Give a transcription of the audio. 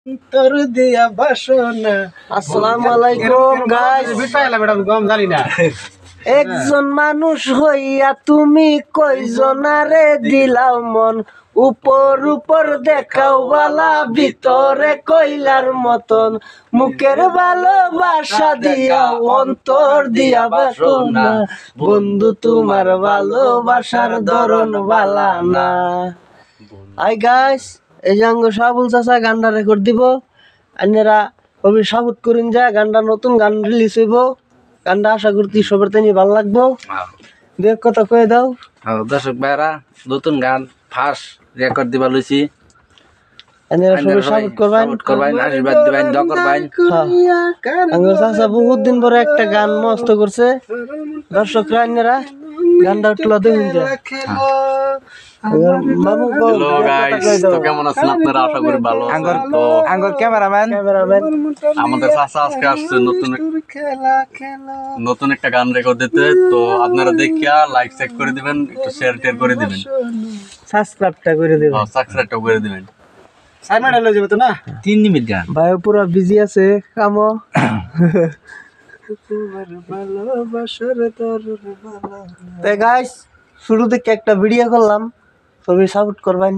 তোর দিয়া বাসনা। আসসালামু আলাইকুম গাইস। গম জানি না। একজন মানুষ হইয়া তুমি কয়জনারে দিলাও মন, উপর উপর দেখাও বালা ভিতরে কইলার মতন, মুখের ভালোবাসা দিয়া অন্তর দিয়া বাসনা, বন্ধু তোমার ভালোবাসার ধরন বালা না। হাই গাইস, এই যে আঙ্গ সাবুল চাচা গানটা রেকর্ড দিব, আপনারা কবি সাপোর্ট করেন, যা গানটা নতুন গান রিলিজ হইব, গানটা আশা করছি সবার তাই ভালো লাগবো। দেখ কথা কয়ে দাও। দর্শক ভাইরা, নতুন গান ফার্স্ট রেকর্ড দিবা লইছি, আপনারা সবাই সাপোর্ট করবেন, আশীর্বাদ দিবেন, দোয়া করবেন। আঙ্গ চাচা বহুত দিন পরে একটা গান মস্ত করছে, দর্শকরা আপনারা গানটা একটু দেখুন। হ্যালো গাইস, তো কেমন আছেন আপনারা? আশা করি ভালো আছেন। তো আঙ্গর ক্যামেরাম্যান আমাদের চাচা আজকে আসছে নতুন একটা গান রেকর্ড দিতে। তো আপনারা দেখিয়া লাইক চেক করে দিবেন, একটু শেয়ার টেয়ার করে দিবেন, সাবস্ক্রাইবটা করে দিবেন, সাবস্ক্রাইবটা করে দিবেন। 4 মিনিট হয়ে যাবে তো না, 3 মিনিট গান। ভাই পুরো বিজি আছে কামো। গাইস, শুরু থেকে একটা ভিডিও করলাম, সবাই সাপোর্ট করবেন।